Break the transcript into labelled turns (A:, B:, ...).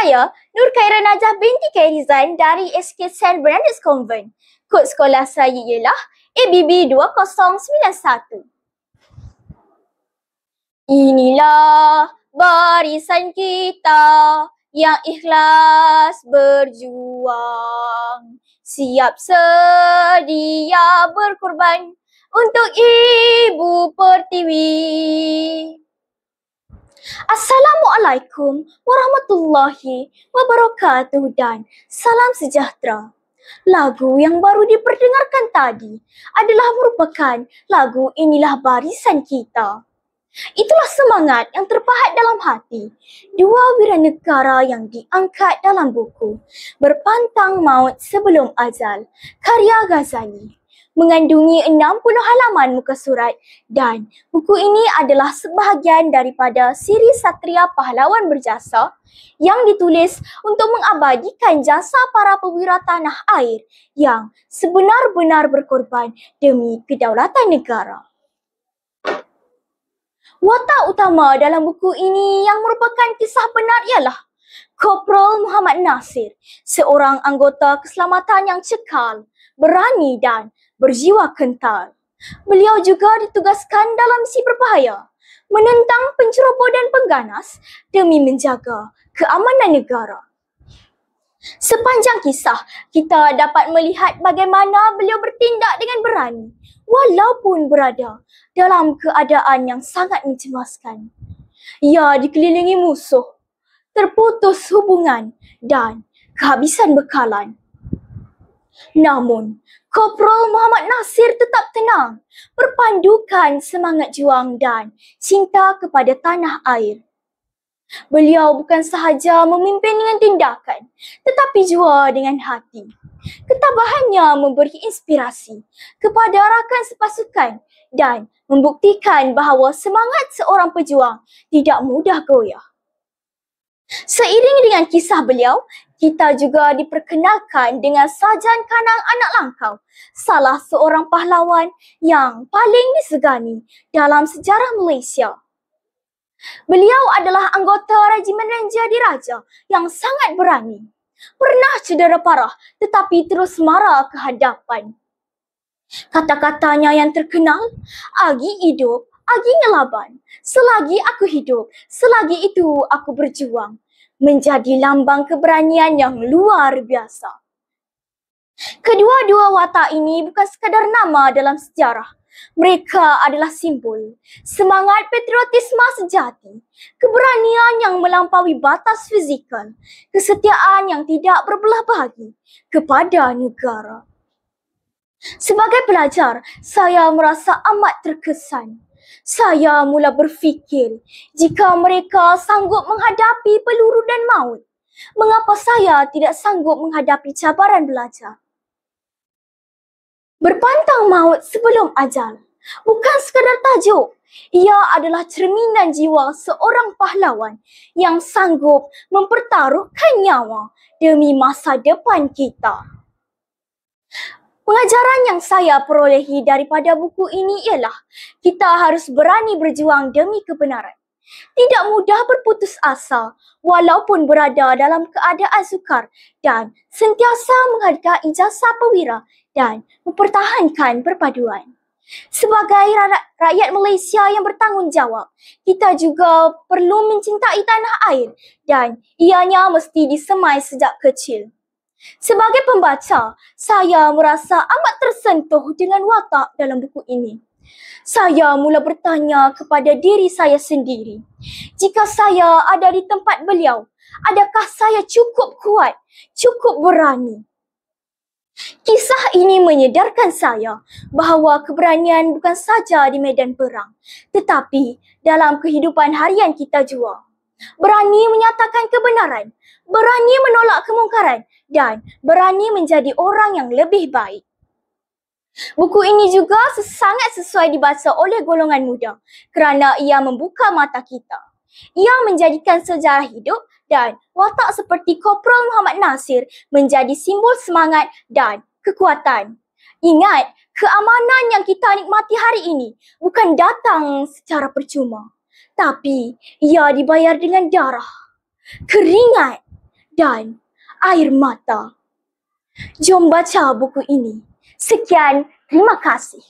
A: Saya, Nur Khaira Najah binti Khairizan dari SK St. Bernardus Convent. Kod sekolah saya ialah ABB 2091. Inilah barisan kita yang ikhlas berjuang, siap sedia berkorban untuk Ibu Pertiwi. Assalamualaikum warahmatullahi wabarakatuh dan salam sejahtera. Lagu yang baru diperdengarkan tadi adalah merupakan lagu Inilah Barisan Kita. Itulah semangat yang terpahat dalam hati dua wiranegara yang diangkat dalam buku Berpantang Maut Sebelum Ajal, karya Ghazali. Mengandungi 60 halaman muka surat dan buku ini adalah sebahagian daripada siri Satria Pahlawan Berjasa yang ditulis untuk mengabadikan jasa para perwira tanah air yang sebenar-benar berkorban demi kedaulatan negara. Watak utama dalam buku ini yang merupakan kisah benar ialah Kopral Muhammad Nasir, seorang anggota keselamatan yang cekal, berani dan berjiwa kental. Beliau juga ditugaskan dalam misi berbahaya, menentang penceroboh dan pengganas demi menjaga keamanan negara. Sepanjang kisah, kita dapat melihat bagaimana beliau bertindak dengan berani walaupun berada dalam keadaan yang sangat mencemaskan. Ia dikelilingi musuh, terputus hubungan dan kehabisan bekalan. Namun, Kopral Muhammad Nasir tetap tenang, berpandukan semangat juang dan cinta kepada tanah air. Beliau bukan sahaja memimpin dengan tindakan, tetapi juga dengan hati. Ketabahannya memberi inspirasi kepada rakan sepasukan dan membuktikan bahawa semangat seorang pejuang tidak mudah goyah. Seiring dengan kisah beliau, kita juga diperkenalkan dengan Sarjan Kanang Anak Langkau, salah seorang pahlawan yang paling disegani dalam sejarah Malaysia. Beliau adalah anggota Regimen Ranger Diraja yang sangat berani. Pernah cedera parah tetapi terus mara ke hadapan. Kata-katanya yang terkenal, "Agi hidup, agi ngelaban. Selagi aku hidup, selagi itu aku berjuang," menjadi lambang keberanian yang luar biasa. Kedua-dua watak ini bukan sekadar nama dalam sejarah. Mereka adalah simbol semangat patriotisme sejati, keberanian yang melampaui batas fizikal, kesetiaan yang tidak berbelah bagi kepada negara. Sebagai pelajar, saya merasa amat terkesan. Saya mula berfikir, jika mereka sanggup menghadapi peluru dan maut, mengapa saya tidak sanggup menghadapi cabaran belajar? Berpantang maut sebelum ajal bukan sekadar tajuk. Ia adalah cerminan jiwa seorang pahlawan yang sanggup mempertaruhkan nyawa demi masa depan kita. Pengajaran yang saya perolehi daripada buku ini ialah kita harus berani berjuang demi kebenaran. Tidak mudah berputus asa walaupun berada dalam keadaan sukar dan sentiasa menghargai jasa perwira dan mempertahankan perpaduan. Sebagai rakyat Malaysia yang bertanggungjawab, kita juga perlu mencintai tanah air dan ianya mesti disemai sejak kecil. Sebagai pembaca, saya merasa amat tersentuh dengan watak dalam buku ini. Saya mula bertanya kepada diri saya sendiri, jika saya ada di tempat beliau, adakah saya cukup kuat, cukup berani? Kisah ini menyedarkan saya bahawa keberanian bukan saja di medan perang, tetapi dalam kehidupan harian kita juga. Berani menyatakan kebenaran, berani menolak kemungkaran, dan berani menjadi orang yang lebih baik. Buku ini juga sangat sesuai dibaca oleh golongan muda kerana ia membuka mata kita. Ia menjadikan sejarah hidup dan watak seperti Kopral Muhammad Nasir menjadi simbol semangat dan kekuatan. Ingat, keamanan yang kita nikmati hari ini bukan datang secara percuma, tapi ia dibayar dengan darah, keringat dan air mata. Jom baca buku ini. Sekian, terima kasih.